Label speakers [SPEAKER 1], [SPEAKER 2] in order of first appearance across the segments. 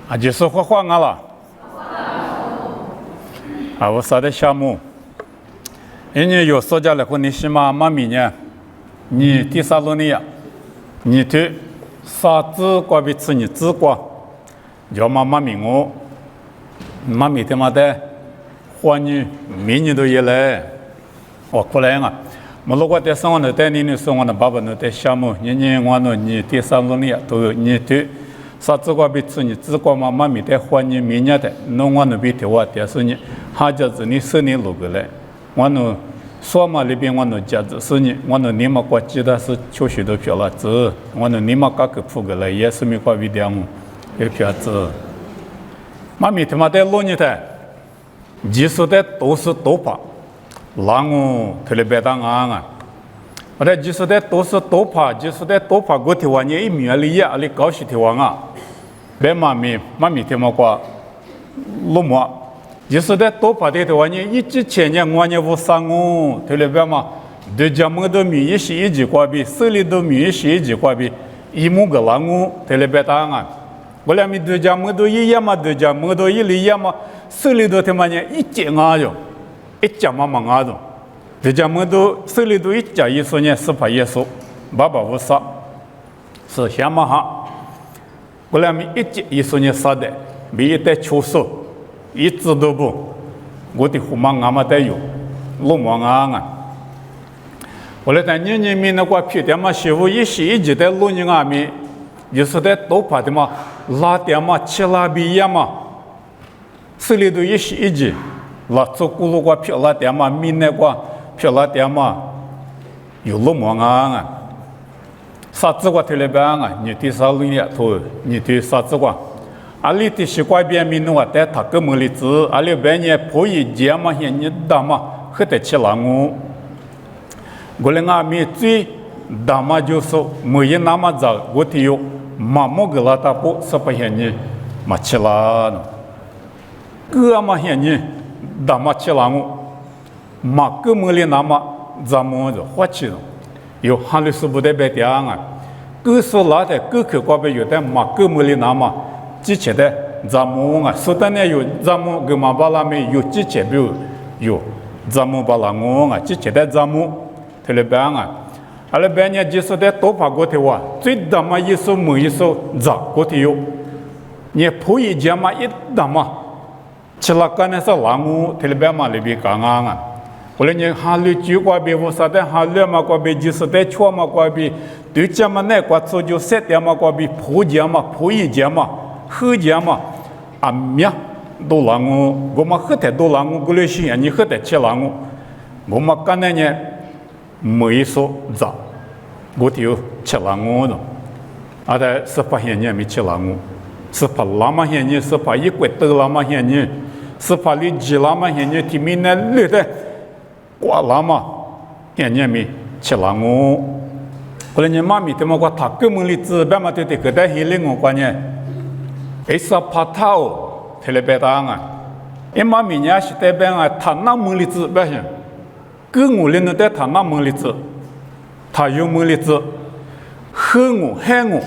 [SPEAKER 1] 啊，就是画画了。啊，我啥的项目？人家有说家来和你西马妈咪呢，你第三轮的呀，你对啥子瓜比吃你自瓜，叫妈咪我，妈咪他妈的，花女明年都也来，我过来啊。我如果在生活的带你说我的爸爸的带项目，人我你第三轮的呀，都你对。啥子瓜比吃你自瓜嘛？妈咪的花你明年的，弄我那边的话，但是你哈家子你手里录过来，我那说嘛那边我那家子是你，我那你嘛国记得是确实都票了子，我那你嘛嘎个铺过来也是没瓜比的么？有票子，妈咪他妈的录你的，技术的都是多怕，让我特别别当啊！我的技术的都是多怕，技术的多怕过头话，你一米里呀，你高些头啊！别妈咪他妈瓜落寞，技术的多怕的头话，你一之前呢，我呢无伤我，特别嘛，对家么都米一些一级瓜比，手里都米一些一级瓜比，一亩个让我特别当啊！我俩米对家么都一样嘛，对家么都一里样嘛，手里头他妈呢一截啊着，一截嘛啊着。对家么都手里头一家一说呢，是怕耶稣，爸爸无杀，是想嘛哈。我俩米一家一说呢杀的，没一代出手，一直都不，我的胡妈俺们都有，路忙啊。我来在年米那个皮的嘛，媳妇一时一直在路人阿米，就是在多怕的嘛，拉点嘛，吃拉比呀嘛，手里头一时一直，拉做咕噜个皮拉点嘛，米那个。票拉点嘛，有路忙啊！啥子瓜特别棒啊！你对啥路呀？头你对啥子瓜？阿里的西瓜边面弄啊，带他个么里子，阿里边呢破一节嘛，现你大嘛，很得起来我。我们阿米最大嘛就是没有那么早，我提有马木个拉大布是不现你嘛起来呢？个嘛现你大嘛起来我。马个么里那么咱们就花起了，有哈律师不得别的啊，个说拉的个口瓜边有的马个么里那么之前的咱们啊，说的呢有咱们个马巴拉面有之前有咱们巴拉我啊，之前的咱们特别棒啊，阿拉边呢就是的多怕过头啊，最大嘛一手没一手咋过头有，你破一节嘛一大嘛，吃了干那是拉我特别嘛里边讲啊。后来你哈律酒瓜比无啥的哈律嘛瓜比就是的错嘛瓜比对家嘛那瓜做就三点嘛瓜比破家嘛破一家嘛喝家嘛啊咩都让我嘛喝的都让我过来些你喝的吃让我嘛干那呢没说咋我就吃让我了啊的是怕现你没吃让我是怕拉嘛现你是怕一鬼得拉嘛现你是怕你急拉嘛现你提明那绿的瓜拉嘛，人家没吃了我，后来你妈咪他妈个他根本里子别嘛对对个在黑里我关呢，一说怕他哦，特别大啊，因妈咪伢是代表啊，他那门里子不行，跟我里头在他那门里子，他有门里子，恨我害我，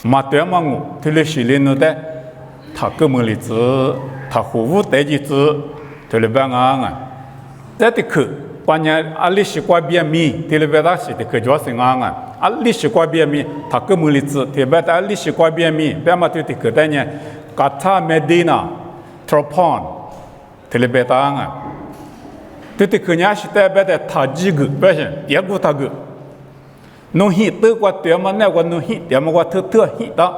[SPEAKER 1] 嘛对嘛我，特别是里头的，他根本里子，他服务代际子，特别大啊。在这个关键阿里西瓜边米，特别大是这个主要是啊，阿里西瓜边米，它根本里子特别大，阿里西瓜边米，别嘛对这个的呢，卡塔梅迪纳、Tropon， 特别大啊，对这个呢是代表的它几个，不是第二个它个，弄黑的话对嘛那个弄黑，对嘛个特黑的，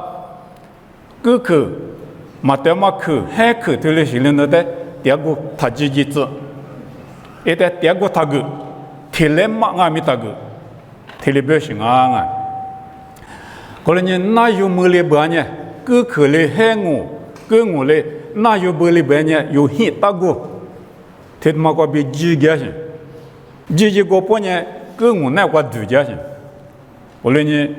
[SPEAKER 1] 个个嘛对嘛个黑个对了是领导的第二个它几子。一旦第二个他个，体力嘛阿米他个，体力不行啊！后来呢，哪有没力办呢？个可来害我，个我来哪有没力办呢？有很大个，他妈个比几个行，几个半呢？个我那个独家行。后来呢，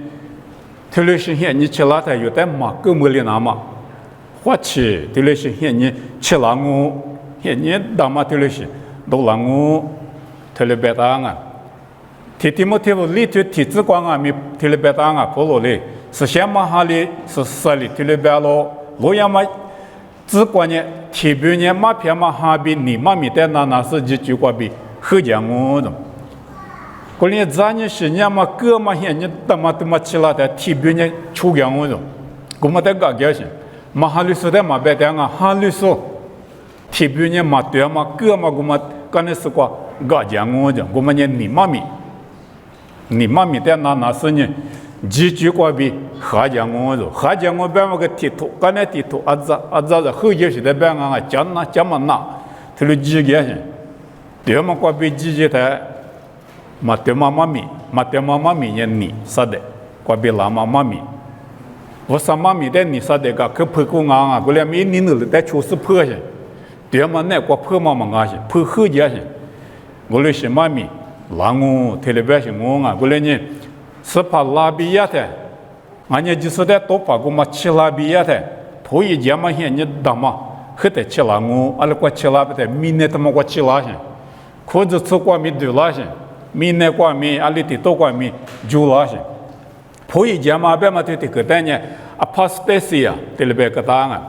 [SPEAKER 1] 体力是现你吃了它有点嘛，个没力那么，花钱体力是现你吃了我，现你大嘛体力是。都让我特别大啊！提莫提夫里头提子光啊，没特别大啊，不罗嘞，是先嘛哈哩是啥哩特别咯，罗亚嘛只管呢提别呢马偏嘛哈比你嘛米的那是几句话比喝讲我的。过年咱呢是呢嘛哥嘛现呢他妈起来的提别呢出讲我的，我们在搞这些，嘛哈律师的嘛别的啊哈律师提别呢嘛对嘛哥嘛我们干的是quoi搞讲我的，我们呢你嘛米的那是呢。几句话比哈讲我了，哈讲我别么个地图，刚才地图啊子后节时的别个讲嘛那，他就几个人，对么话比几的，嘛对妈妈咪呢你啥的，话比拉妈咪，我啥妈咪的你啥的个可破工啊，过来没你那里在出事破些，对么那个破妈妈些，破后节些，我来是妈咪，拉我特别是我啊，过来呢。是怕拉比亚的，俺家就是在多把个嘛吃拉比亚的，头一节嘛现你打嘛，还得吃拉我，阿拉过吃拉不得，明年他妈过吃拉些，可是吃过米对拉些，明年过米阿里的多过米就拉些，头一节嘛别嘛对这个单呢，apostasia 对了别个答案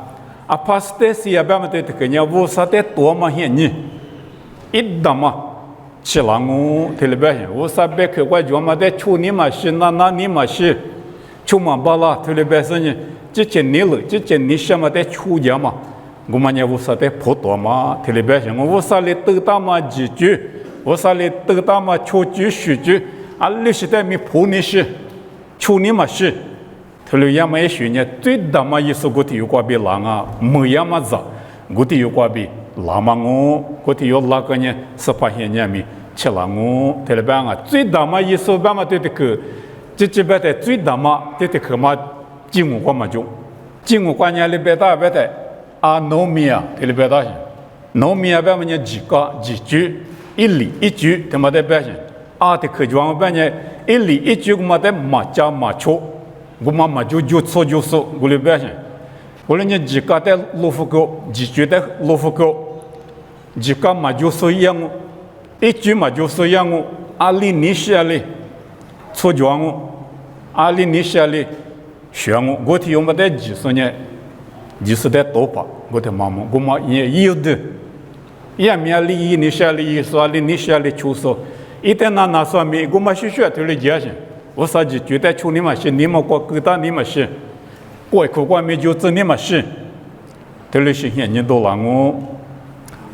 [SPEAKER 1] ，apostasia别嘛对这个呢，无啥的多嘛现你，一打嘛。吃了我，特别是我啥别去过专门的处理嘛是那你嘛是，处嘛巴拉特别是呢，之前你什么的处理嘛，我们呢我啥的普通嘛，特别是我啥的都当嘛几句，我啥的都当嘛出句十句，啊历史的咪普你是，处理嘛是，特别要么也许呢最大嘛意思个体有关比狼啊，没要么子，个体有关比。拉嘛我，过去有那个呢，是发现人民吃了我，特别啊，最大嘛意思，办嘛对这个，这边的最大嘛对这个嘛，进入关嘛就，进入关呢里边大边的啊，农民啊，特别大些，农民啊办嘛呢几句，一里一句，他妈的边些，啊的客庄边呢一里一句，我们的马家马车，我们马就错，我里边些。我们呢，几个的罗浮沟，几句的罗浮沟，几个嘛就是一样，一句嘛就是一样，阿里尼西里，错讲阿里尼西里，选我提我们的几十年，几十的多吧，我的妈妈，我们也有的，也没里尼西里说阿里尼西里出手，一旦那说明我们是学对了解些，我啥子觉得处理嘛是你们国各大你们是。过口关没就真的嘛是，这里是现人都让我，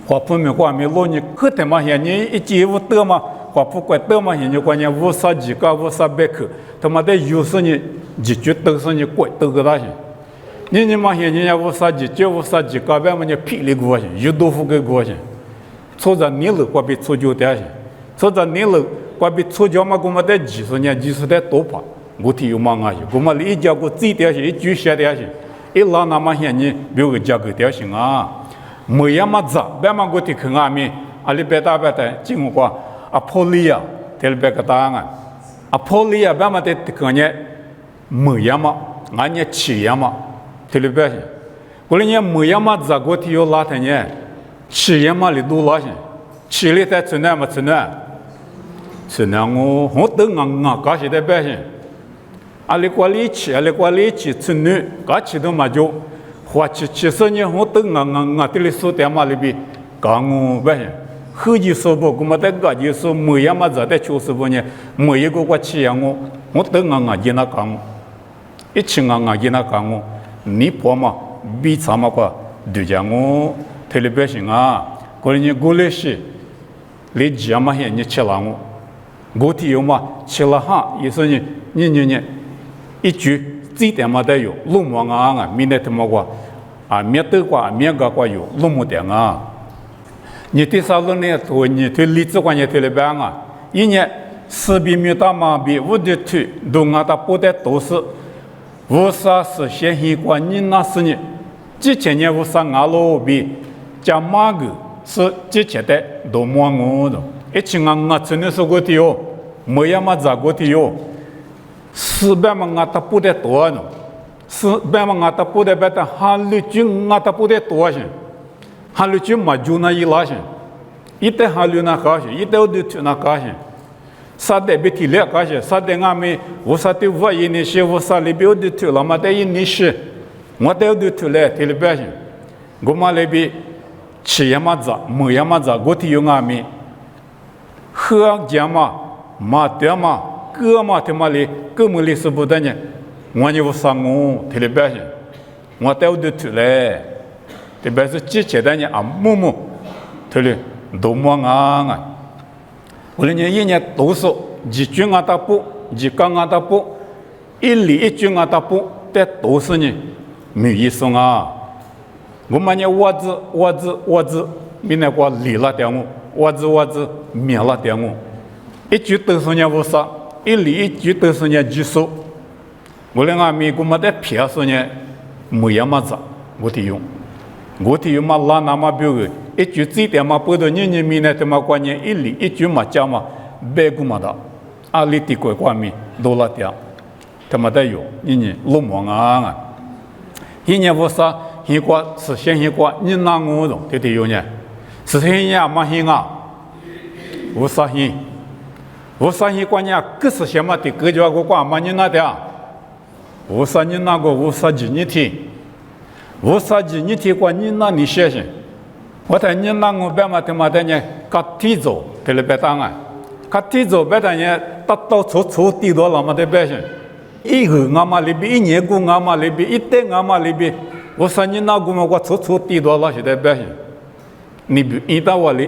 [SPEAKER 1] 华普没关没落你，可他妈现人一节无得嘛，华普怪得嘛现人关键无啥几个无啥别克，他妈的有时你几句都是你怪都个大些，你嘛现人家无啥几句无啥几个别嘛你霹雳过些，有豆腐给过些，错在你了关比错就点些，错在你了关比错就嘛我们的几十年几十代多怕。我提有嘛啊些，我们一家个自己点些，一句写点些，一拉那么些呢，别个家个点些啊，没呀嘛子，别嘛我提看阿咪，阿里别大别的，经过阿波利亚，特别个答案，阿波利亚别嘛的看呢，没呀嘛，俺呢吃呀嘛，特别些，过来呢没呀嘛子，我提有拉的呢，吃呀嘛里多拉些，吃里在吃呢嘛吃呢，吃呢我都搞些的别些。阿里瓜里吃吃女，嘎吃都嘛就，花吃生呢，我都这里说点嘛里边，讲我不行，后几说不，我们在个就说每样嘛在在就是不呢，每一个吃样我都给那讲，一吃给那讲你婆嘛，比啥嘛个，对讲我，特别行啊，过年过来是，你家嘛些你吃了我提有嘛吃了哈，意思呢，你。一句这点嘛都有，路么啊，明天他妈个啊，面对过，面个过有，路么点啊。你对啥路呢？你对例子关键对了办啊。一年四比米大马比五的腿，都俺他不得都是，无啥是先习惯你那是呢？之前呢无啥俺老比加马个是之前的都么我的，一起俺真的是个的哟，没呀嘛咋个的哟。四百万俺他不得多呢，400万俺他不得别的，韩律军俺他不得多些，韩律军嘛就那一拉些，一代韩律那高些，一代的去那高些，啥代别提了高些，啥代俺们无啥的我一年些无啥里边的去了嘛，但一年些，我都都出来提了表现，我嘛那边吃也嘛早，没也嘛早，我提有阿米，喝家嘛，嘛对嘛，哥嘛他妈的，哥们里是不得呢，我就上我提了表现，我都都出来，特别是之前的呢啊，木木，提了都么啊，我那年一年读书，一句啊打不，一讲啊打不，一里一句啊打不，但读书呢。没意思啊！我们呢，我子，明天我离了点我子灭了点我，一句都是呢无啥，一离一句都是呢技术。我那个美国嘛的票数呢，没样么子，我提用嘛拉那么标个，一句这点嘛不到年明年他妈关键一离一句嘛讲嘛，白个嘛的，阿里地国关面多了点，他妈的有，年落寞啊！一年无啥，一过实现一过，你拿我懂，对对有呢。实现也没行啊，无啥行，无啥行关键，可实现嘛的，各家个关嘛你拿的，无啥你拿个无啥几你提，无啥几你提关你拿你写些，我睇你拿我别嘛他妈的呢，卡提走，对了别当啊，卡提走别当呢，达到处地多了嘛的别些。一个俺妈里边，一年过俺妈里边，一代俺妈里边，我说你那个嘛，我处地多了些的表现，你比一到我里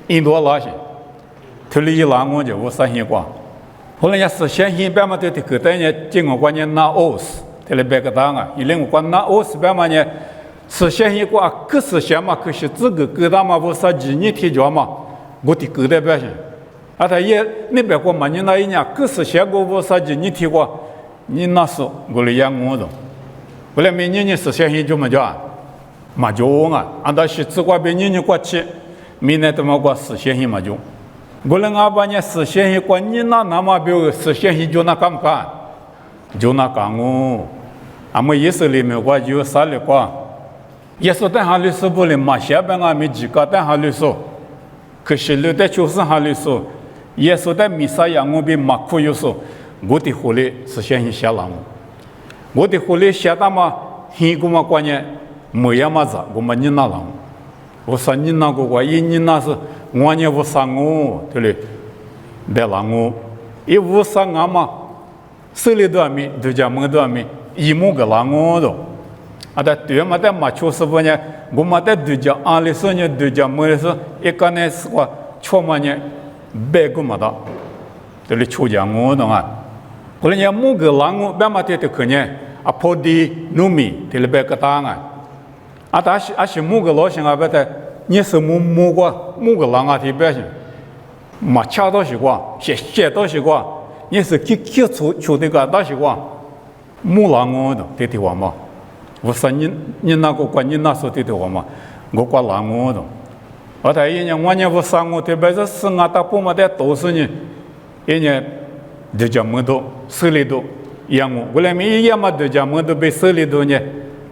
[SPEAKER 1] 一多了些，头里一拉我就我说些话，后来也是先别嘛对的，可等人经过关键拿欧斯，头里别个当啊，一另外拿欧斯别嘛呢，是先一个可是先嘛，可是这个给他嘛我说几年提交嘛，我的给的表现。啊，他也那边过嘛，你那一年可是写过我啥子？你提过，你那是我来养我的，后来每年是写些就么叫，嘛就啊，按照是只管别年过去，明年他妈过是写些嘛就，我来俺把你是写些过，你那么比如是写些就那干不干？就那干哦，俺们意思里面我就啥了过，也是等下律师不里嘛，下边俺们几个等下律师，可是留在就是下律师。耶稣在弥撒亚我比马库有说，我的狐狸是先下了我的狐狸下到嘛，黑个嘛关键没样嘛子，我们你那了，我说你那个话，你那是我也无啥我，对不对？别让我，一无啥俺嘛，手里多米，都叫么多米，一亩个让我都，啊，在对嘛在马丘师傅呢，我们在都叫安利说呢，都叫么的是一个呢是个错嘛呢。白个嘛的，这里出家我懂啊。后来人某个人我别嘛的可能啊跑的农民，这里白个当啊。啊，但是某个老乡啊，别的你是某个人啊，的表现，嘛恰到是话，写到是话，你是去出这个到是话，某人我懂这话嘛。我说你那个关你那说这话嘛，我管人我懂。我睇一年我也不上我，特别是生啊大部嘛的都是呢，一年就叫么多手里头养我，后来一样嘛就叫么多被手里头呢，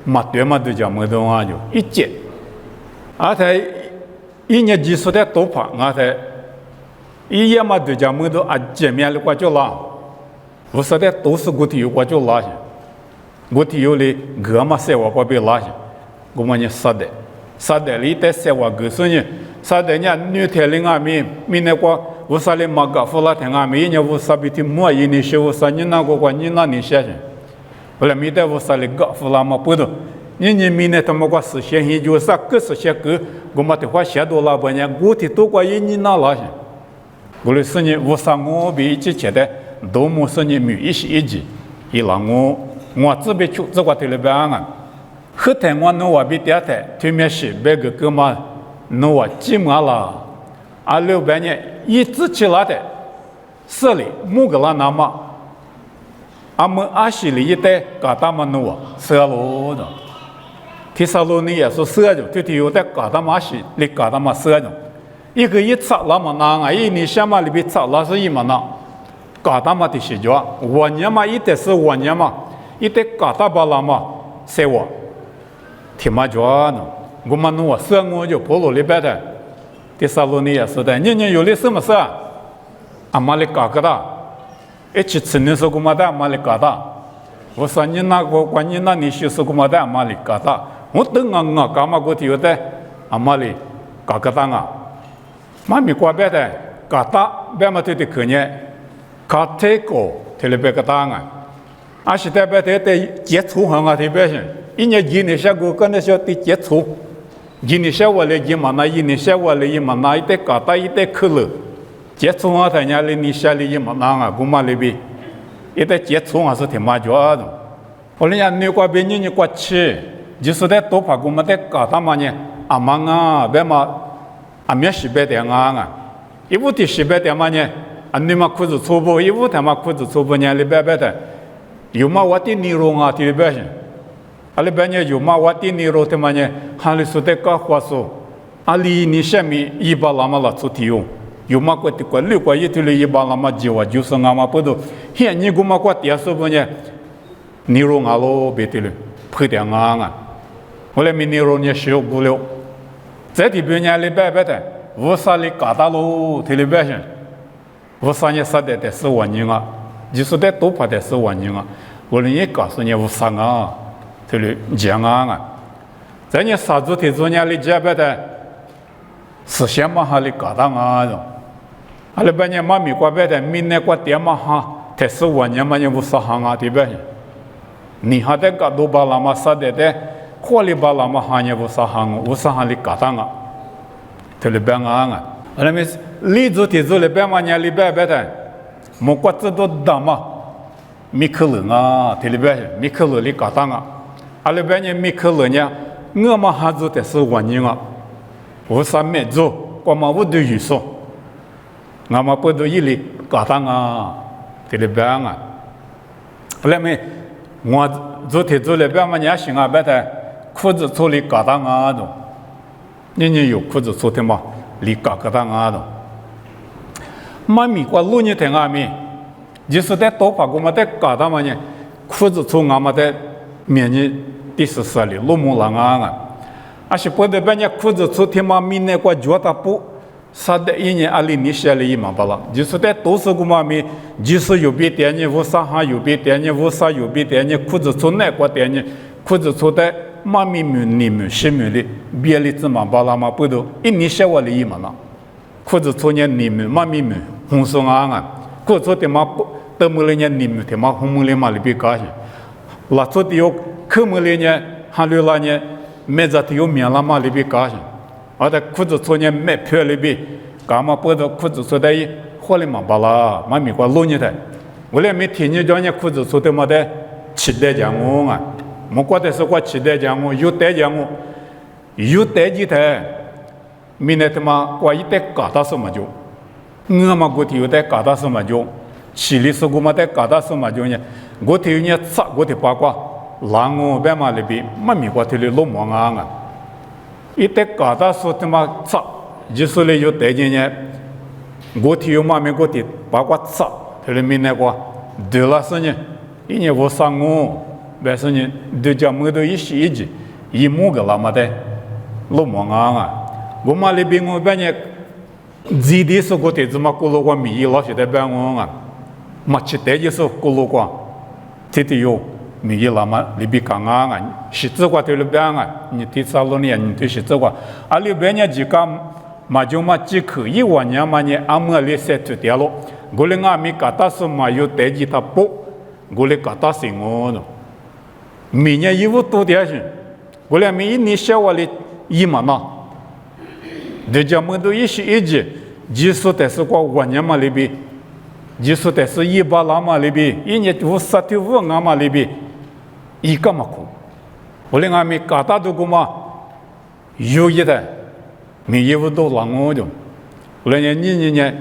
[SPEAKER 1] 嘛对嘛就叫么多啊就一节，而且一年技术的多怕，而且一样嘛就叫么多啊见面了我就拉，我说的都是我体有我就拉去，我体有的个嘛生活我被拉去，我们呢杀的里在生活个所以。杀的人女天灵啊咪那个我杀的马嘎夫拉天啊咪，人我杀比提莫伊尼些我杀你那个关你那你些些，后来咪的我杀的嘎夫拉嘛不懂，你咪那他妈个实现一就杀个实现个，我们的话写多了半年，我的多过你那拉些，我来是你我杀我比之前的都没是你没一些一级，一让我这边出这个的了边啊，后台我弄我比第二台对面是别个哥嘛。那我寂寞了，啊600年一直起来的，这里某个人那么，俺们20里一带搞大么弄我射路的，提上路你也是射着，就有的搞大么20里搞大么射着，一个一擦那么难啊，一你想嘛里边擦那是一么难，搞大么的是叫我年嘛一代是我年嘛，一代搞大把那么射我，挺嘛叫呢。我们弄我生我就跑路里边的，第三路你也是的，你有的什么事啊？俺妈的搞个的，一起吃的时候我们的俺妈的搞的，我说你那个关你那你就是个么的阿妈里嘎达，我等啊干嘛个有的阿妈里嘎个当啊，妈咪过别的嘎达别嘛对的可呢，卡特个特别别个当啊，阿是代表的接触行啊特别是，一年一年下个跟那些的接触，一年下我来一嘛那一年下我来一嘛那一代嘎达一代可乐，接触啊他家里你下里一嘛那啊，古嘛里边。一代接触还是挺麻烦的。后来人家过别人过去，就是在多怕我们在搞他们呢，阿妈啊，别嘛，阿面西北的啊，一屋的西北的嘛呢，啊你嘛裤子粗布，一屋他嘛裤子粗布呢，里边边的，有嘛我的内容啊，里边是，啊里边呢有嘛我的内容的嘛呢，还里说的搞话说，啊里你下面一把那么了出题用。有嘛过的过六过一头了一把那么久啊，就是俺们不都，现你古嘛过点数不呢？牛肉俺喽别的了，配点啊！我来没牛肉呢，少不了。这里边呢，里边的，无啥里嘎达喽，这里边是，无啥呢，啥的是万人啊，就是在多怕的是万人啊。我人家告诉你无啥啊，这里讲啊，这呢啥子的做呢里这边的，是先嘛哈里嘎达啊的。阿拉班人妈咪过别的，明年过点嘛哈，才是我年嘛人不是行啊，对不对？你还得搞多把那么啥的，火里把那么行业不是行，不是行里搞当啊，这里边啊，阿拉们里做的做里边嘛年里边别的，莫过这都大嘛，米克伦啊，这里边米克伦里搞当啊，阿拉班人米克伦呢，我们还做的是我年啊，不是没做，我们不都预算。俺们不都一里搞当啊，这里边啊，后来没我昨天做里边嘛，人行啊，别的裤子做里搞当啊的，人有裤子做的嘛，里搞当啊的，妈咪过路你听阿咪，就是在多把我们在搞当嘛呢，裤子做俺们在面呢第十四里路木郎啊，而且不得别人裤子做的嘛，明年过脚大布。啥的一年阿里你写了一嘛不了，就是在都是个嘛咪，就是有别点呢，无啥哈有别点呢，无啥有别点呢，裤子从哪个点呢？裤子从的妈咪们、你们、西们的别里子嘛不了嘛不都一年写完了一嘛了，裤子从呢你们、妈咪们红松啊，裤子的嘛不得么了呢你们的嘛红么了嘛里边高兴，拉出的有可么了呢，还留了呢，没在的有面了嘛里边高兴。而在裤子穿呢买票里边，干嘛不到裤子穿的火里嘛巴拉，妈咪过弄你的，我来没听你讲呢裤子穿的么的期待讲我啊，我觉得是我期待讲我，有待讲我，有待几台，明年他妈我一代搞到什么就，我嘛过去有待搞到什么就，起里是我嘛待搞到什么就呢，我头有呢擦我的八卦，让我别嘛里边，妈咪过头里弄忙啊。一代搞到说他妈操，就是嘞有带进呢，我提有妈咪我的八卦操，他里面那个对了是呢，一年我上我，但是呢，对家么都一时一季，一亩个那么的，老忙啊，我妈里边我半年，几的是我的怎么过路过米老是在办我啊，嘛吃的就是过路过，这里有。米一拉嘛，里边讲啊，是这个对里边啊，你第三轮呢，你对是这个，啊里边呢几个嘛就嘛只可以往年嘛呢，阿么里塞出掉了，我嘞阿咪搞到是嘛有带几他不，我嘞搞到是我的，明年衣服多点些，我嘞每一年小我嘞一嘛嘛，人家们都一时一季，即使但是过往年嘛里边，即使但是一把拉嘛里边，一年50.5阿嘛里边。一个嘛苦，我连俺们搞大都个嘛，有一的，没业务都让我的，我连你呢，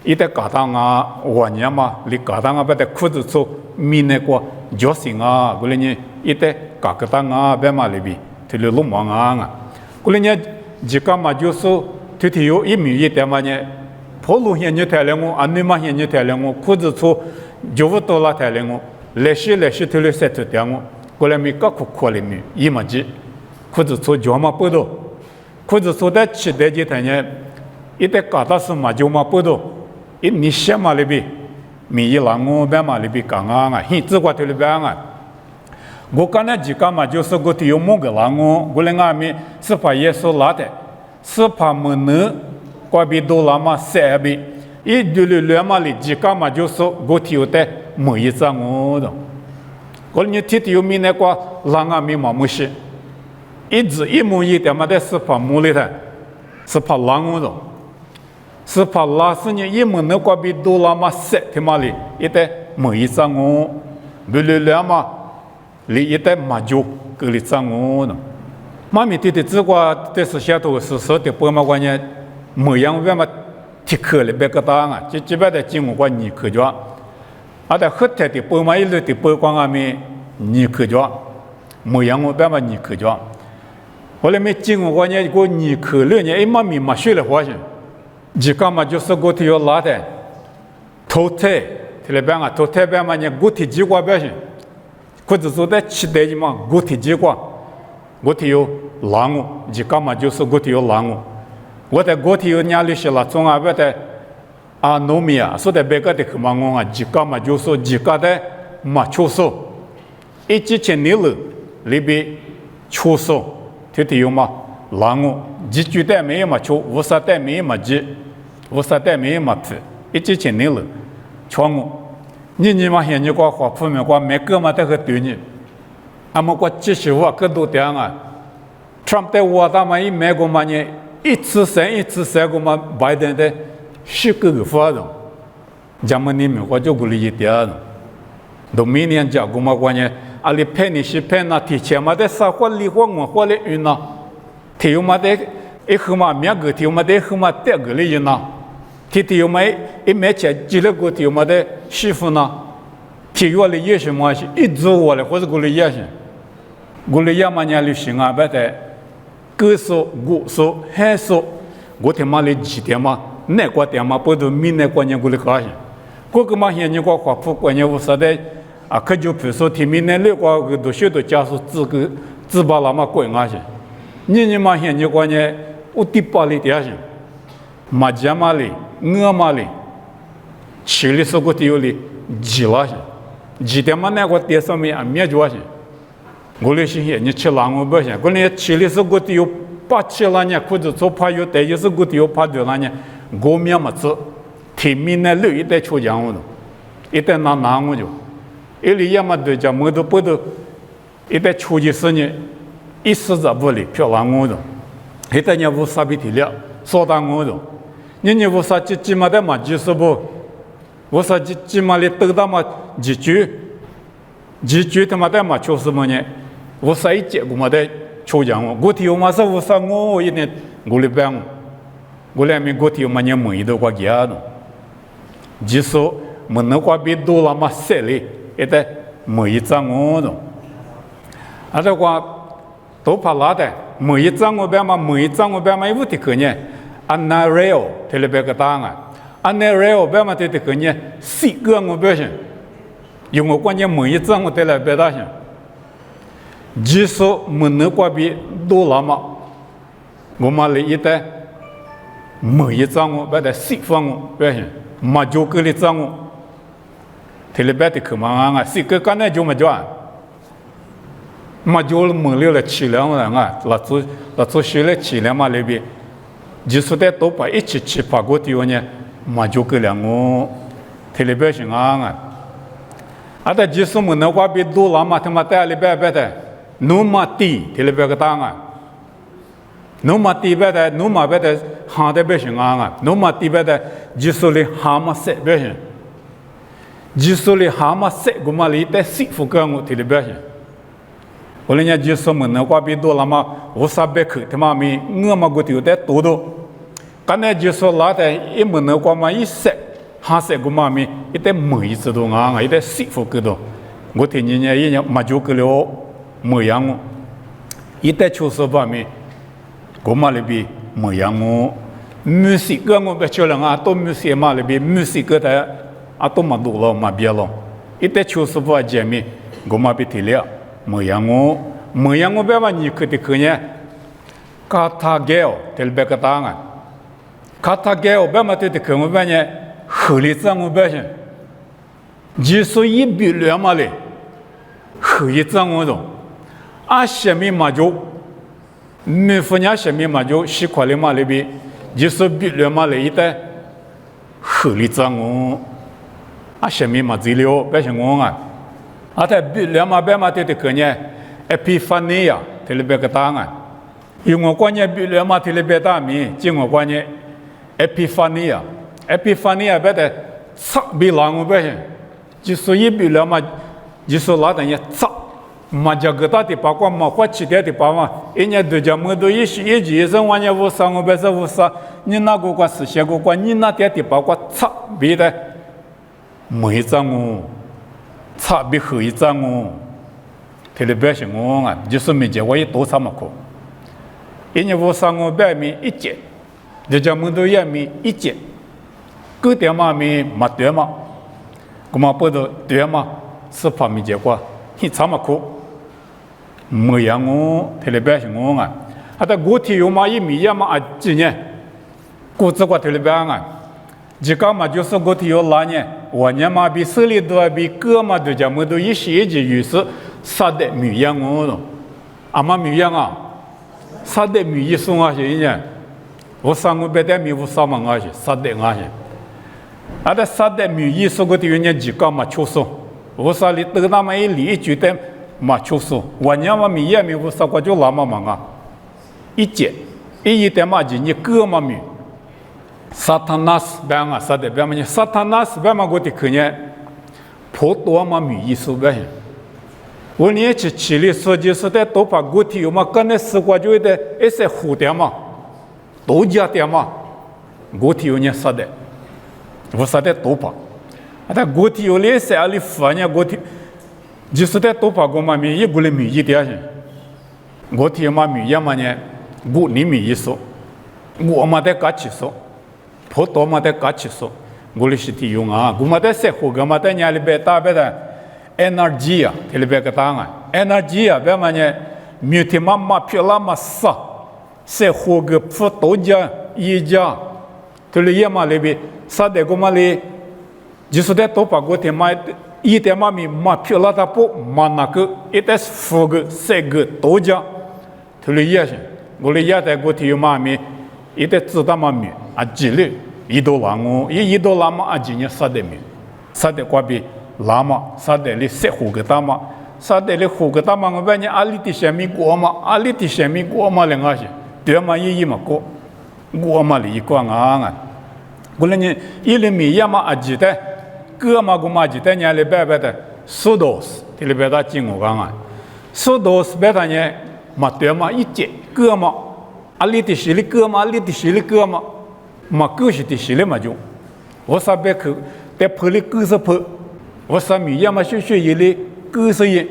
[SPEAKER 1] 一代搞大啊，我年嘛，你搞大啊，把的裤子做米那个脚型啊，我连呢一代搞个大啊，别嘛里边，这里弄忙啊，我连呢几个嘛就是这里有一米一点嘛呢，跑路线你抬了我，安尼嘛线你抬了我，裤子做$9抬了我。来些头里塞出掉我，过来没搞苦里面，一么子，裤子做脚嘛不多，裤子做的期待几天呢，一旦搞到是嘛就嘛不多，一你些嘛里边，米一郎我别嘛里边讲啊，现在这个头里边啊，我刚才几个嘛，就是我提有某个人我来俺们是把耶稣拉的，是把我们过比多拉嘛塞比，一对两嘛里几个嘛就是我提有的每一张我的，我你提有米那个让俺们嘛没事，一直一模一点嘛的是把木里的，是把让我的，是把拉是你一模那个比多拉嘛塞的嘛里一的每一张我，对两嘛。里一代马就格里张我呢，妈咪对这个这是下头是说的不嘛关键，模样为嘛提克里别个当啊，这基本的进我关你可着，啊在后台的不嘛一路的不光阿咪你可着，模样我别嘛你可着，后来没进我关键个你可了呢，哎妈咪嘛学了花钱，几个嘛就是个体要拉的，头台，这里边啊头台边嘛呢个体几个表现。或者说在期待的嘛，个体结果，个体有狼物，几个嘛就是个体有狼物。我在个体有伢里些了，从阿边的啊农民啊，说的别个的去嘛我啊，几个嘛就是几个的嘛出手，一几千年了里边出手，这里有嘛狼物，几句代没有嘛出，无啥代没有嘛几，无啥代没有嘛皮，一几千年了，全物。你嘛现在个话普遍个每个嘛都很对你，俺们个继续话更多点啊。Trump 在我他妈一美国嘛呢，一次三个嘛拜登的10个发动，咱们你们我就鼓励一点，都明年讲个嘛关键，阿里骗你是骗那提前嘛的啥话离婚我话的晕呐，提有嘛的一后嘛两个提有嘛的一后嘛第二个里晕呐。提有没一买钱，几了个提有没得媳妇呢？提我的也是嘛是，一直我的或者我的也是，我的也嘛年旅行啊，别的，歌手、歌手、汉手，我他妈的几天嘛，那个天嘛不都明那个年我的高兴，这个嘛现在个花铺过年我说的啊，可就比如说提明年那个都学都加速自把那么贵啊些，你嘛现在过年我第八里点些，马家嘛里。我嘛哩，吃的时候都有哩，几了些，几天嘛那个电上面啊没多些，我哩是现你吃狼我不行，我哩吃的时候都有8、7了呢，或者做怕有带，有时候都有怕对了呢，我面么子，天明那路一带出讲我的，一带拿我就，一里也么对讲我都不都，一带出去时呢，一时在不里漂亮我的，一带人无啥比体了，说当我的。你为啥几嘛的嘛就是不？为啥几嘛里得到嘛几句他妈的嘛就是什么呢？为啥一结果嘛的抽奖我提嘛是为啥我一点我里边我里面我提嘛你每都过家的，就是没能过比多了嘛塞里一代每一张我的，啊这个都怕拉的每一张我边嘛有的可呢。安瑞欧，这里边个答案，安瑞欧别嘛这个呢，4个我表现，因为我关键每一张我带来表达性，即使没能过比多了嘛，我们里一代每一张我表达4方我表现，嘛就个里张我，这里边的可嘛啊，4个刚才就没讲，嘛就没了7两人啊，那做学了7两嘛里边。就是在都把一起爬过去呢，嘛就个两个，特别表现啊！啊，但就是我们那个比多了嘛，他妈在里边的，努马地特别个当啊，努马地边的努马边的行的表现啊，努马地边的就是哩蛤蟆色表现，就是哩蛤蟆色，我们里在幸福感我特别表现。我人家就是我们那个比多了嘛，我啥别去，他妈咪我嘛个丢在多多，刚才就是拉的一门那个嘛一塞，哈塞个嘛咪一代每一次都啊，一代幸福个多，我听人家一年嘛就个了模样哦，一代就是把咪，我嘛里边模样哦，music个我别叫人啊，都 music 嘛里边 music 个的啊都嘛多了嘛别了，一代就是把见面，我嘛别提了。模样我别嘛你可的可呢，卡塔盖尔特别个答案，卡塔盖尔别嘛对的可我别呢，合理账我别先，就是一比2嘛嘞，合一张我种，什么嘛就，没夫伢什么嘛就西块的嘛那边，就是比了嘛那一带，合一张我，什么嘛资料，别是我啊，在比了嘛别嘛对的个呢，Epifania， 对了别个答案，因为我关键比了嘛对了别答案，就我关键 Epifania 别的擦比啷个别是，就是一比了嘛。就是那等于操，嘛这个大的包括嘛花起点的包嘛，人家都讲么都一几生玩家无啥我别说无啥，你那个关是些个关，你那点的包括操别的，没张哦，操别后一张哦，他的表现我啊，就是没结果也多啥么可，人家无啥我别米一节，就讲么都也米一节，个点嘛米没对嘛，个嘛不都对嘛。是方面结果，你怎么哭？没样我，特别表现我啊！在古体有嘛一米也嘛几年，古这个特别表啊！这个嘛就是古体有哪年？我年嘛比手里多比哥嘛都讲么都一些就于是杀的米样我了，嘛米样啊，杀的米一送啊些呢，我上我别的米我杀嘛啊些，杀的啊些，在杀的米一送个体有呢几个嘛出手。我说你得那么一理觉得嘛就是我娘嘛米也没我说过就那么忙啊，一节一点嘛就你个嘛米，萨塔纳斯别啊萨的别嘛你萨塔纳斯别嘛我的可呢，颇多嘛米意思别，我年去起里说就是在多把个体有嘛跟那时光就得一些蝴蝶嘛，多加点嘛，个体有呢说的，我说的多把。但个体有类似啊，你发现个体就是在多把个嘛米一个的米一点些，个体嘛米也嘛呢，个你米一说，我嘛在搞起说，颇多嘛在搞起说，我的是体用啊，我嘛在生活个嘛在家里边打别的 energy 啊，这里边个答案 energy 啊，别嘛呢，米体嘛漂亮嘛少，生活个不多家一家，这里也嘛里边啥的个嘛里。就是在多把个天嘛，一点嘛米嘛漂亮的不嘛那个，一点四个、三个多家，他的也行，我的也在个天嘛米，一点知道嘛米几粒$1哦，$1嘛几年杀的米，杀的瓜比拉嘛，杀的哩四户个大嘛，杀的哩户个大嘛，我问你阿里的小米过嘛，阿里的小米过嘛两个些，对嘛一嘛过，过嘛哩过啊，我那你一粒米也嘛记得。个嘛个嘛记得伢里白白的苏多斯，这里边他讲我讲啊，苏多斯白他呢嘛对嘛一节个嘛，阿里的是里个嘛，阿里的是里个嘛，嘛个是的是里嘛就，我啥别去，在坡里个是坡，我啥米也嘛学一里个是一，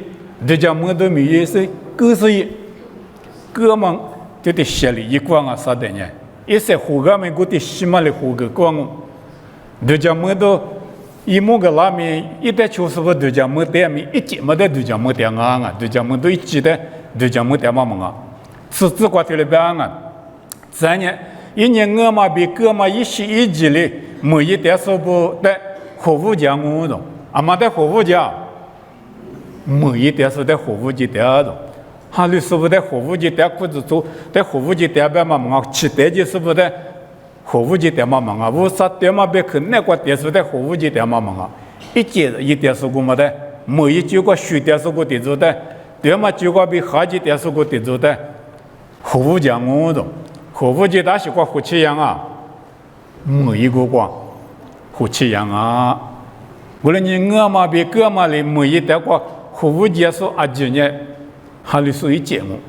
[SPEAKER 1] 这家么多米也是个是一，个嘛就得写里一光啊啥的呢，一些胡个们个的西嘛里胡个光，这家么多。一亩个拉米一代就是不都讲没得米一节没得都讲没得啊，都讲没得一节的都讲没得嘛啊，是自挂的了别啊，这年一年我嘛比个嘛一些一节的每一点数不的货物价我懂，嘛的货物价，每一点数的货物价的懂，哈律师不的货物价的裤子做的货物价的别嘛啊，其他就是不的。货物节点嘛忙啊，我啥点嘛别去那个点数的货物节点嘛忙啊，一节一点数个么的，每一节个10点数个点数的，点嘛就个比好几点数个点数的，货物节我懂，货物节大是个火气样啊，每一个个火气样啊，我说你我嘛比个嘛哩每一点个货物节数几年，还里是一节目，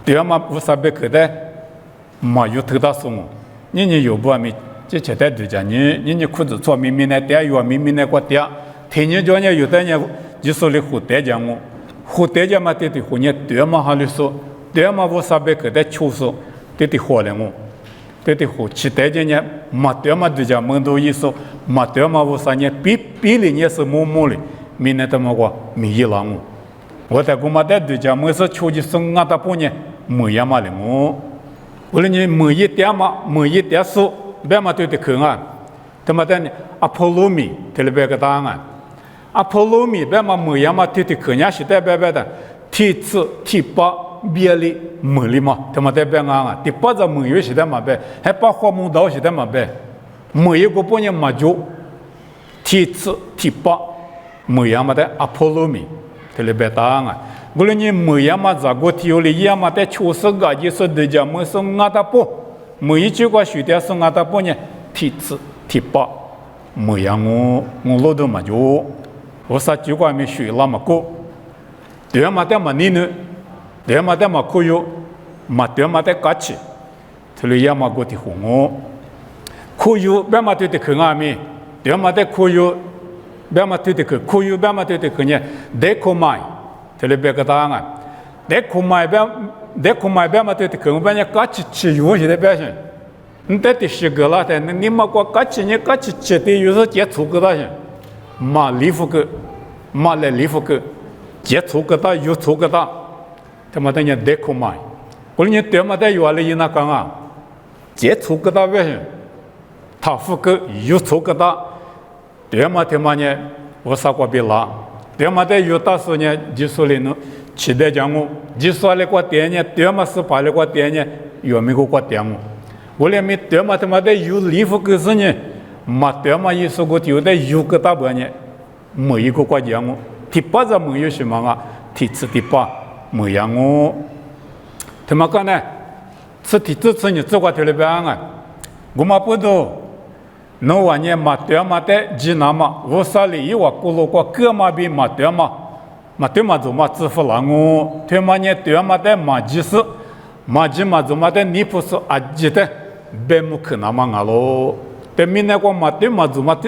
[SPEAKER 1] 点嘛不啥别去的，嘛有头大数目。你有不没？这现在都讲你裤子穿明明的点，有明明的个点，天天叫人有的人就说你胡得讲我，胡得讲嘛得胡人对嘛哈你说，对嘛我啥别个的确实得活了我，得胡其他的人嘛对嘛都讲门都意思，嘛对嘛我啥人比例也是么的，明年他妈个米一郎我在我嘛在都讲没是出去生啊，他不呢没样嘛的我。我说你每一点嘛，每一点数，别嘛对的看啊，他妈的阿波罗米，这里边个答案，阿波罗蜜别嘛没样嘛，提可伢是代表的，提次提八别里没里嘛，他妈代表啊，第八个没有是代嘛别，还把花木道是代嘛别，没有个半年嘛就提次提八没样嘛的阿波罗蜜，这里别答案啊，无论你没样嘛咋个提有哩样嘛的确实个就是对家没是阿达波，没一句话说的是阿达波呢，提次提八没样我老多嘛就。我啥句话没学那么过，对嘛的嘛你呢？对嘛的嘛可有，嘛对嘛的假期，这里也嘛过的红哦，可有别嘛对的可阿咪，对嘛的可有，别嘛对的可有别嘛对的可呢，得可买，这里别个答案，得可买别嘛对的可，我别呢假期吃药是的别些，你得的是个啦的，你嘛过假期吃的有时接触个那些。马里夫个，马来里夫个，接触个大，有触个大，他妈的人得可买，我人对嘛的有了伊那讲啊，接触个大为什？他夫个有触个大，对嘛他妈呢，我啥过别拉，对嘛的有大时呢，就说了呢，期待讲我，就说了过点呢，对嘛是把了过点呢，有没个过点我连没对嘛他妈的有里夫个是呢。嘛对嘛意思个就得有个大半年，没一个国家我，第八个没有什么啊，第次第八没样我，他妈讲呢，第次你做过这里边啊，我嘛不懂，侬话呢嘛对嘛的，济南嘛，我啥里一话咕噜过各嘛比嘛对嘛做嘛支付了我，对嘛呢对嘛的嘛即是，嘛即嘛做嘛的你不是阿吉的，别木可那么啊喽。แต่มีนักว่ามาเตมาจุมาเต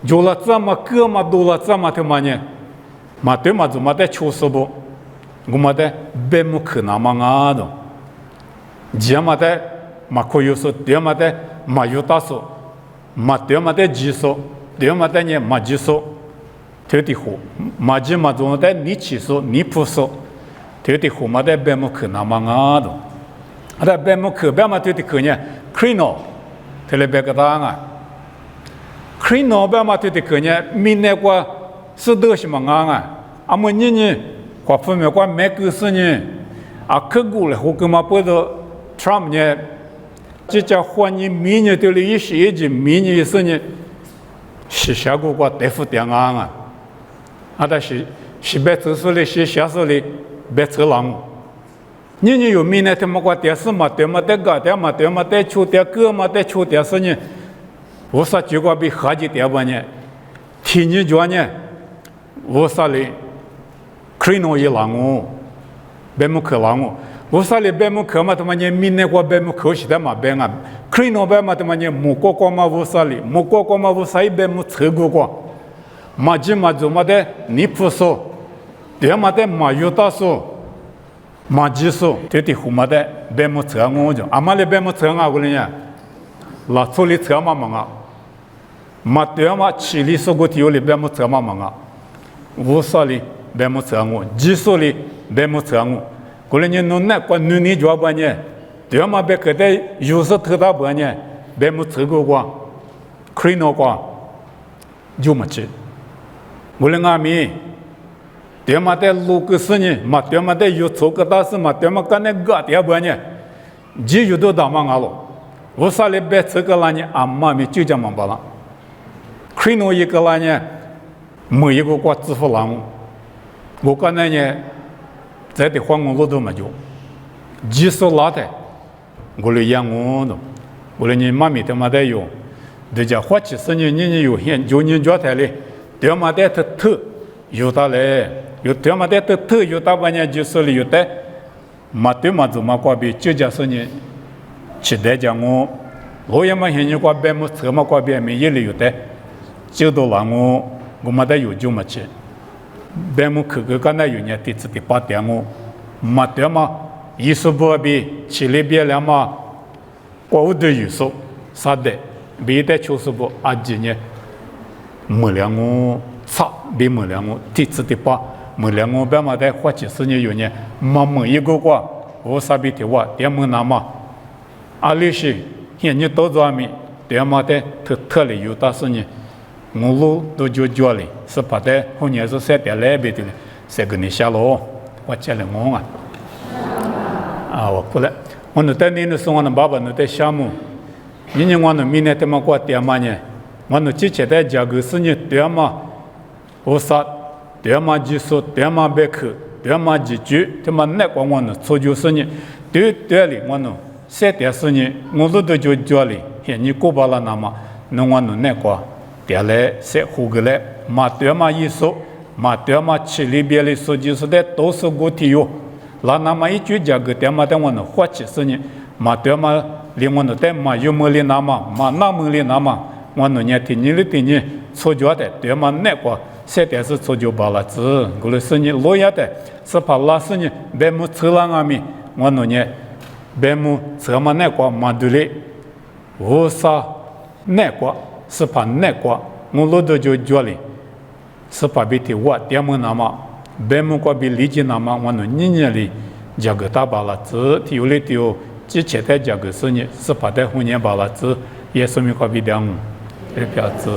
[SPEAKER 1] จุลจ้ามาเกือมาดูลจ้ามาเตมาเนี่ยมาเตมาจุมาเตชูสบุกุมาเตเบมุขนามังอาดเจียมาเตมาคุยสุเดียมาเตมายุตาสุมาเตมาเตจีสุเดียมาเตเนี่ยมาจีสุเทติหูมาจีมาจุมาเตนิชิสุนิพุสุเทติหูมาเตเบมุขนามังอาดแต่เบมุขเบมาเทติขืเนี่ยคริโนเทเลเบกตางอ่ะคริโนแบบมาที่เกิดเนี่ยมีเนกว่าสุดที่มังอ่ะอามันนี่กว่าพูดว่าแม่กุศลเนี่ยอาคือกูเลยหัวกูมาพูดทรัมป์เนี่ยที่จะหัวนี่มีเนี่ยตัวนี้สิจีมีเนี่ยสิ่งเนี่ยสิชากูกว่าเตฟุตียงอ่ะอาแต่สิเบสสุเลยสิชาสุเลยเบสหลังนี่อยู่มีเนี่ยที่มากว่าเตียสมาเตียมาเตกาเตียมาเตียมาเตชูเตียเกือมาเตชูเตียสิ่งเนี่ย我啥结果比合计点半呢？天你讲呢？我啥哩？可能一浪哦，别么可浪哦。我啥哩别么可嘛？他妈呢？明年我别么可是的嘛别啊？可能别嘛他妈呢？木瓜瓜嘛我啥哩？木瓜瓜嘛我啥也别么吃过瓜？嘛就嘛做嘛的？你不说，对嘛的嘛有大说，嘛几说，这的胡嘛的别么吃我就，阿妈哩别么吃我个哩呢？拉出里车嘛嘛，嘛对嘛，起里说个条里别么车嘛嘛，我说里别么车我，几说里别么车我，过来你弄那个女的做半年，对嘛别个的有时特大半年，别么车个过，可以那个就么去，过来阿米，对嘛的路个事呢，嘛对嘛的有错个大事嘛，对嘛干那个的半年，几有都打嘛阿喽。我啥里别这个啦呢？阿妈咪就这么办了。可能一个啦呢，没一个国支付了我刚才呢，在的黄我都没有，几十拉的，我来养我的，我来你妈咪他妈的有，人家花几十年你有现就你状态嘞，他妈的特有的嘞，有他妈的特有大半年就是了有的，嘛对嘛做嘛过比就叫是呢。期待讲我也没现在过别么车嘛过别没一里有的，就到了我没得有就没去，别么去个刚才有年第次第八点没得嘛，意思不比去里边了嘛，过的有数啥的，别的就是不阿几年没了差别没了第次第八没了别嘛的花几十年有年，没一个过我啥比的话点么那么。阿里是现在到这面，对嘛的特里有大事呢， ngô lu do jo jo li sẽ phát đấy hôm nay sẽ để lẽ bị thì sẽ gần xa lô và chơi là ngon và phụ lệ ông nội tên nó xong ông baba nội tên Shamu nhưng ông nội mình thì mà qua tiệm mà nhỉ ông nội chỉ chơi đấy giờ cái sự như tiệm mà osat tiệm mà jisu tiệm mà bek tiệm mà jiju tiệm mà nè qua ông nội số ju sự như tiệm li ông nội sẽ tiệm sự như ngô lu do jo jo li hiện như cô bà la nama nông ông nội nè qua tiệm lẽ sẽ hú cái lẽ mà tiệm mà jisu mà tiệm mà chỉ li bia li số jisu đấy tổ số gỗ thiêu là nằm ở chỗ giờ cái tiệm mà đang nói phát triển sinh mà tiệm mà liên quan đến mà yêu mơ liên nằm mà nam mơ liên nằm mà nói nhẹ thì như số chỗ đấy tiệm mà nè qua sẽ để sự số chỗ bảo là chứ cái là sinh lối đấy sẽ phải là sinh bé mu chơi lang ami mà nói nhẹ bé mu chơi mà nè qua mà đủ lệ vô sa nè qua sẽ phải nè qua ngô lô đồ jo li sẽ phải bị thiệt quá tiệm mà nằm bé mu qua bị lý trí nằm mà nói nhẹ li giờ cái ta bảo là chứ thì有的就之前的这个事情是把它后年把了子也说明过比较，也表示。